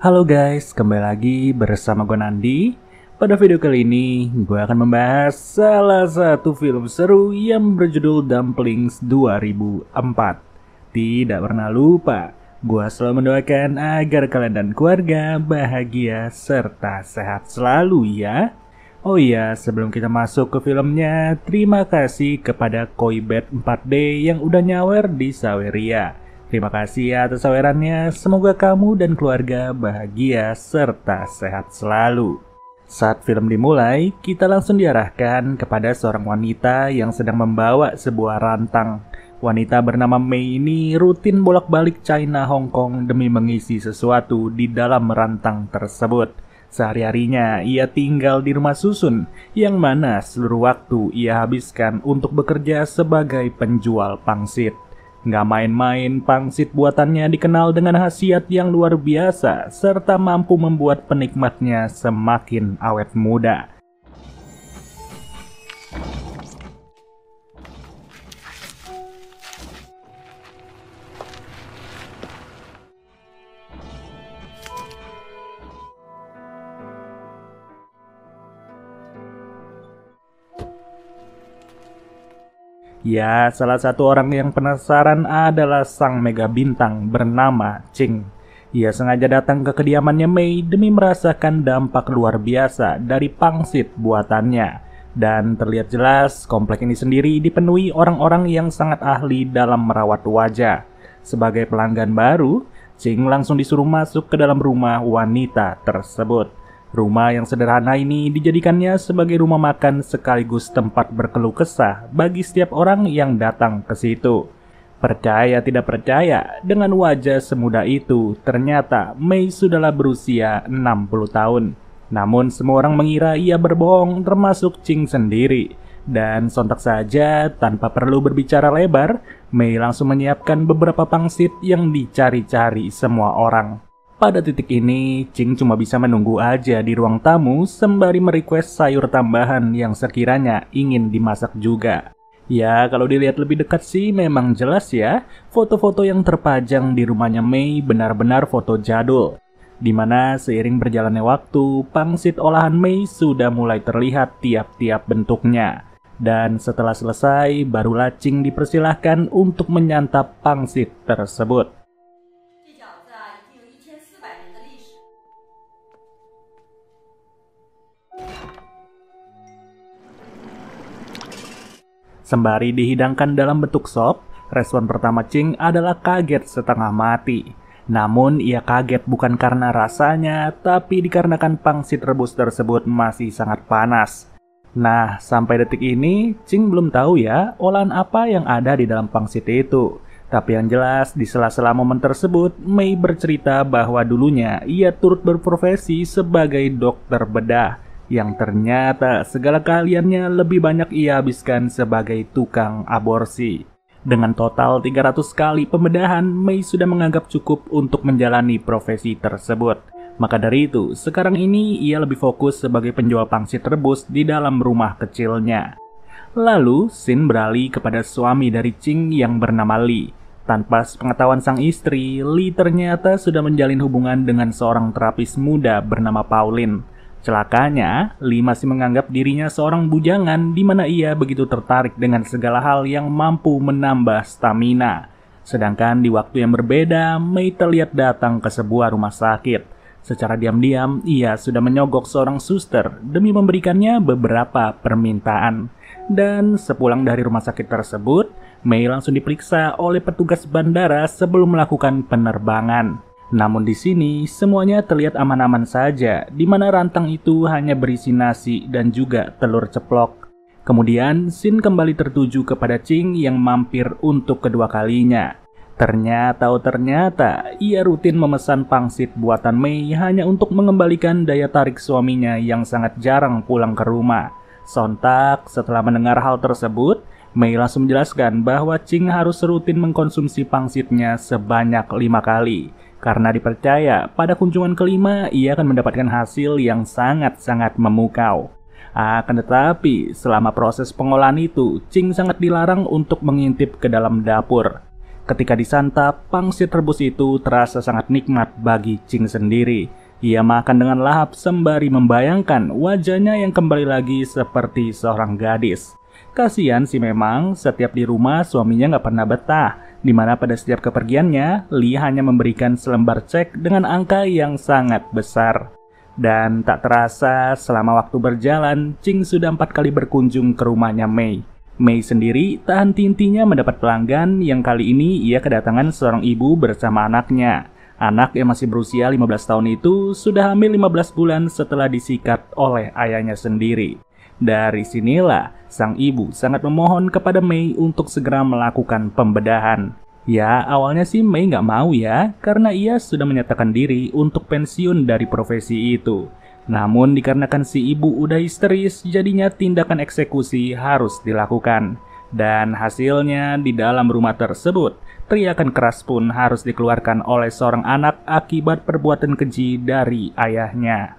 Halo guys, kembali lagi bersama gue Nandi. Pada video kali ini, gue akan membahas salah satu film seru yang berjudul Dumplings 2004. Tidak pernah lupa, gue selalu mendoakan agar kalian dan keluarga bahagia serta sehat selalu ya. Oh iya, sebelum kita masuk ke filmnya, terima kasih kepada Koibet 4D yang udah nyawer di Saweria. Terima kasih atas sawerannya, semoga kamu dan keluarga bahagia serta sehat selalu. Saat film dimulai, kita langsung diarahkan kepada seorang wanita yang sedang membawa sebuah rantang. Wanita bernama Mei ini rutin bolak-balik China Hong Kong demi mengisi sesuatu di dalam rantang tersebut. Sehari-harinya ia tinggal di rumah susun, yang mana seluruh waktu ia habiskan untuk bekerja sebagai penjual pangsit. Nggak main-main, pangsit buatannya dikenal dengan khasiat yang luar biasa, serta mampu membuat penikmatnya semakin awet muda. Ya, salah satu orang yang penasaran adalah sang mega bintang bernama Ching. Ia sengaja datang ke kediamannya Mei demi merasakan dampak luar biasa dari pangsit buatannya. Dan terlihat jelas, komplek ini sendiri dipenuhi orang-orang yang sangat ahli dalam merawat wajah. Sebagai pelanggan baru, Ching langsung disuruh masuk ke dalam rumah wanita tersebut. Rumah yang sederhana ini dijadikannya sebagai rumah makan sekaligus tempat berkeluh kesah bagi setiap orang yang datang ke situ. Percaya tidak percaya, dengan wajah semuda itu, ternyata Mei sudahlah berusia 60 tahun. Namun semua orang mengira ia berbohong, termasuk Ching sendiri. Dan sontak saja, tanpa perlu berbicara lebar, Mei langsung menyiapkan beberapa pangsit yang dicari-cari semua orang. Pada titik ini, Ching cuma bisa menunggu aja di ruang tamu sembari merequest sayur tambahan yang sekiranya ingin dimasak juga. Ya, kalau dilihat lebih dekat sih memang jelas ya, foto-foto yang terpajang di rumahnya Mei benar-benar foto jadul. Dimana seiring berjalannya waktu, pangsit olahan Mei sudah mulai terlihat tiap-tiap bentuknya. Dan setelah selesai, barulah Ching dipersilahkan untuk menyantap pangsit tersebut. Sembari dihidangkan dalam bentuk sop, respon pertama Ching adalah kaget setengah mati. Namun ia kaget bukan karena rasanya, tapi dikarenakan pangsit rebus tersebut masih sangat panas. Nah, sampai detik ini, Ching belum tahu ya olahan apa yang ada di dalam pangsit itu. Tapi yang jelas, di sela-sela momen tersebut, Mei bercerita bahwa dulunya ia turut berprofesi sebagai dokter bedah, yang ternyata segala keahliannya lebih banyak ia habiskan sebagai tukang aborsi. Dengan total 300 kali pembedahan, Mei sudah menganggap cukup untuk menjalani profesi tersebut. Maka dari itu, sekarang ini ia lebih fokus sebagai penjual pangsit rebus di dalam rumah kecilnya. Lalu, Sin beralih kepada suami dari Ching yang bernama Li. Tanpa sepengetahuan sang istri, Li ternyata sudah menjalin hubungan dengan seorang terapis muda bernama Pauline. Celakanya, Lee masih menganggap dirinya seorang bujangan di mana ia begitu tertarik dengan segala hal yang mampu menambah stamina. Sedangkan di waktu yang berbeda, Mei terlihat datang ke sebuah rumah sakit. Secara diam-diam, ia sudah menyogok seorang suster demi memberikannya beberapa permintaan. Dan sepulang dari rumah sakit tersebut, Mei langsung diperiksa oleh petugas bandara sebelum melakukan penerbangan. Namun di sini semuanya terlihat aman-aman saja, di mana rantang itu hanya berisi nasi dan juga telur ceplok. Kemudian Sin kembali tertuju kepada Ching yang mampir untuk kedua kalinya. Ternyata ia rutin memesan pangsit buatan Mei hanya untuk mengembalikan daya tarik suaminya yang sangat jarang pulang ke rumah. Sontak setelah mendengar hal tersebut, Mei langsung menjelaskan bahwa Ching harus rutin mengkonsumsi pangsitnya sebanyak 5 kali. Karena dipercaya pada kunjungan kelima ia akan mendapatkan hasil yang sangat-sangat memukau. Akan tetapi selama proses pengolahan itu, Ching sangat dilarang untuk mengintip ke dalam dapur. Ketika disantap, pangsit rebus itu terasa sangat nikmat bagi Ching sendiri. Ia makan dengan lahap sembari membayangkan wajahnya yang kembali lagi seperti seorang gadis. Kasian sih memang, setiap di rumah suaminya nggak pernah betah, dimana pada setiap kepergiannya, Lee hanya memberikan selembar cek dengan angka yang sangat besar. Dan tak terasa, selama waktu berjalan, Ching sudah 4 kali berkunjung ke rumahnya Mei. Mei sendiri tak henti-hentinya mendapat pelanggan yang kali ini ia kedatangan seorang ibu bersama anaknya. Anak yang masih berusia 15 tahun itu sudah hamil 15 bulan setelah disikat oleh ayahnya sendiri. Dari sinilah, sang ibu sangat memohon kepada Mei untuk segera melakukan pembedahan. Ya, awalnya sih Mei nggak mau ya, karena ia sudah menyatakan diri untuk pensiun dari profesi itu. Namun dikarenakan si ibu udah histeris, jadinya tindakan eksekusi harus dilakukan. Dan hasilnya di dalam rumah tersebut, teriakan keras pun harus dikeluarkan oleh seorang anak akibat perbuatan keji dari ayahnya.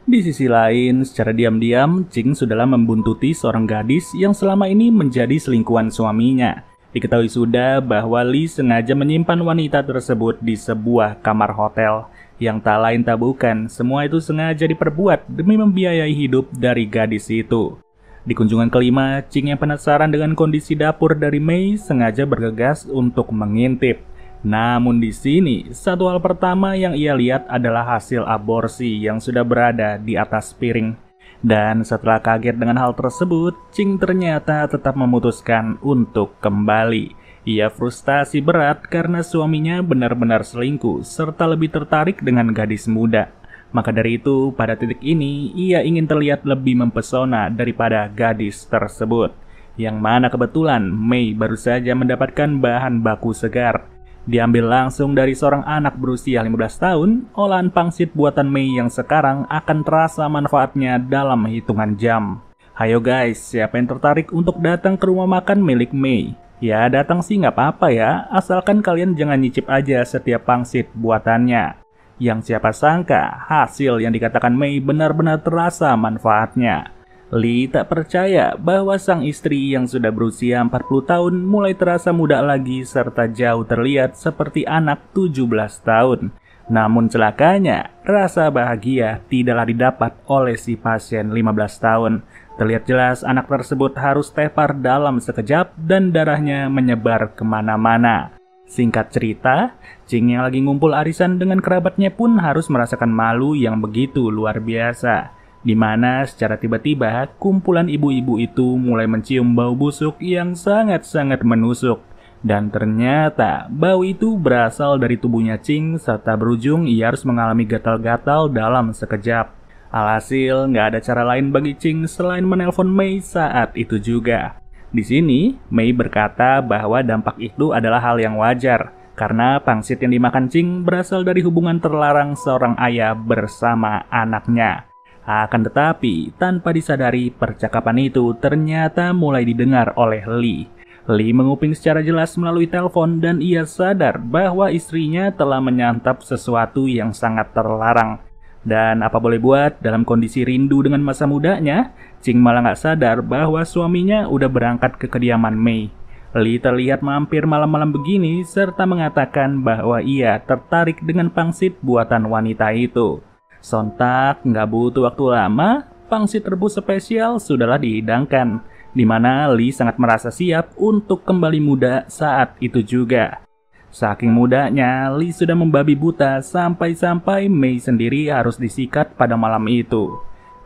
Di sisi lain, secara diam-diam, Ching sudahlah membuntuti seorang gadis yang selama ini menjadi selingkuhan suaminya. Diketahui sudah bahwa Lee sengaja menyimpan wanita tersebut di sebuah kamar hotel. Yang tak lain tak bukan, semua itu sengaja diperbuat demi membiayai hidup dari gadis itu. Di kunjungan kelima, Ching yang penasaran dengan kondisi dapur dari Mei sengaja bergegas untuk mengintip. Namun di sini, satu hal pertama yang ia lihat adalah hasil aborsi yang sudah berada di atas piring. Dan setelah kaget dengan hal tersebut, Ching ternyata tetap memutuskan untuk kembali. Ia frustasi berat karena suaminya benar-benar selingkuh serta lebih tertarik dengan gadis muda. Maka dari itu, pada titik ini, ia ingin terlihat lebih mempesona daripada gadis tersebut. Yang mana kebetulan Mei baru saja mendapatkan bahan baku segar. Diambil langsung dari seorang anak berusia 15 tahun, olahan pangsit buatan Mei yang sekarang akan terasa manfaatnya dalam hitungan jam. Hayo guys, siapa yang tertarik untuk datang ke rumah makan milik Mei? Ya datang sih nggak apa-apa ya, asalkan kalian jangan nyicip aja setiap pangsit buatannya. Yang siapa sangka, hasil yang dikatakan Mei benar-benar terasa manfaatnya. Lee tak percaya bahwa sang istri yang sudah berusia 40 tahun mulai terasa muda lagi serta jauh terlihat seperti anak 17 tahun. Namun celakanya, rasa bahagia tidaklah didapat oleh si pasien 15 tahun. Terlihat jelas anak tersebut harus tepar dalam sekejap dan darahnya menyebar kemana-mana. Singkat cerita, Ching yang lagi ngumpul arisan dengan kerabatnya pun harus merasakan malu yang begitu luar biasa. Di mana secara tiba-tiba kumpulan ibu-ibu itu mulai mencium bau busuk yang sangat-sangat menusuk. Dan ternyata bau itu berasal dari tubuhnya Ching serta berujung ia harus mengalami gatal-gatal dalam sekejap. Alhasil nggak ada cara lain bagi Ching selain menelpon Mei saat itu juga. Di sini, Mei berkata bahwa dampak itu adalah hal yang wajar karena pangsit yang dimakan Ching berasal dari hubungan terlarang seorang ayah bersama anaknya. Akan tetapi, tanpa disadari percakapan itu ternyata mulai didengar oleh Lee. Lee menguping secara jelas melalui telepon dan ia sadar bahwa istrinya telah menyantap sesuatu yang sangat terlarang. Dan apa boleh buat, dalam kondisi rindu dengan masa mudanya, Ching malah gak sadar bahwa suaminya udah berangkat ke kediaman Mei. Lee terlihat mampir malam-malam begini serta mengatakan bahwa ia tertarik dengan pangsit buatan wanita itu. Sontak, nggak butuh waktu lama, pangsit rebus spesial sudahlah dihidangkan, di mana Lee sangat merasa siap untuk kembali muda saat itu juga. Saking mudanya, Lee sudah membabi buta sampai-sampai Mei sendiri harus disikat pada malam itu.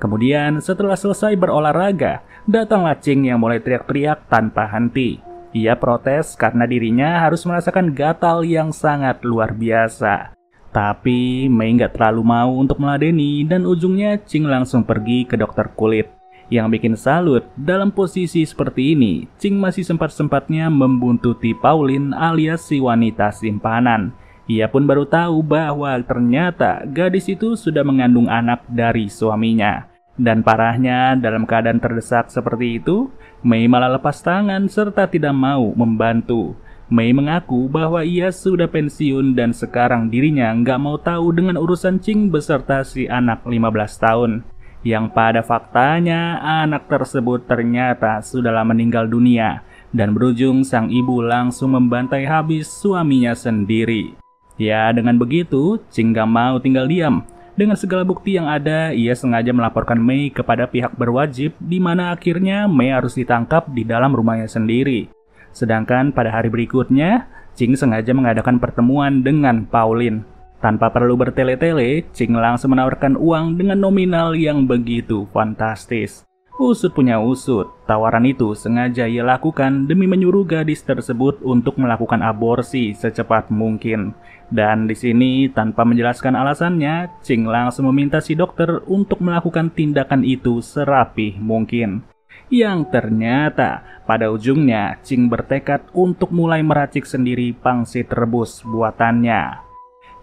Kemudian setelah selesai berolahraga, datanglah Ching yang mulai teriak-teriak tanpa henti. Ia protes karena dirinya harus merasakan gatal yang sangat luar biasa. Tapi Mei nggak terlalu mau untuk meladeni dan ujungnya Ching langsung pergi ke dokter kulit. Yang bikin salut, dalam posisi seperti ini, Ching masih sempat-sempatnya membuntuti Pauline alias si wanita simpanan. Ia pun baru tahu bahwa ternyata gadis itu sudah mengandung anak dari suaminya. Dan parahnya, dalam keadaan terdesak seperti itu, Mei malah lepas tangan serta tidak mau membantu. Mei mengaku bahwa ia sudah pensiun dan sekarang dirinya nggak mau tahu dengan urusan Ching beserta si anak 15 tahun. Yang pada faktanya anak tersebut ternyata sudahlah meninggal dunia dan berujung sang ibu langsung membantai habis suaminya sendiri. Ya, dengan begitu, Ching gak mau tinggal diam. Dengan segala bukti yang ada, ia sengaja melaporkan Mei kepada pihak berwajib, di mana akhirnya Mei harus ditangkap di dalam rumahnya sendiri. Sedangkan pada hari berikutnya, Ching sengaja mengadakan pertemuan dengan Pauline. Tanpa perlu bertele-tele, Ching langsung menawarkan uang dengan nominal yang begitu fantastis. Usut punya usut, tawaran itu sengaja ia lakukan demi menyuruh gadis tersebut untuk melakukan aborsi secepat mungkin. Dan di sini tanpa menjelaskan alasannya, Ching langsung meminta si dokter untuk melakukan tindakan itu serapih mungkin. Yang ternyata pada ujungnya Ching bertekad untuk mulai meracik sendiri pangsit rebus buatannya.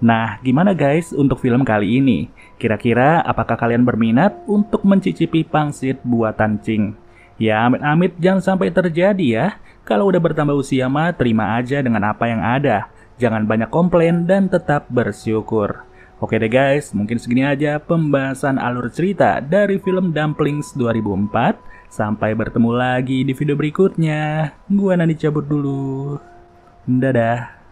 Nah, gimana guys untuk film kali ini? Kira-kira apakah kalian berminat untuk mencicipi pangsit buatan Ching? Ya amit-amit jangan sampai terjadi ya. Kalau udah bertambah usia mah terima aja dengan apa yang ada. Jangan banyak komplain dan tetap bersyukur. Oke deh guys, mungkin segini aja pembahasan alur cerita dari film Dumplings 2004. Sampai bertemu lagi di video berikutnya. Gua Nani cabut dulu. Dadah.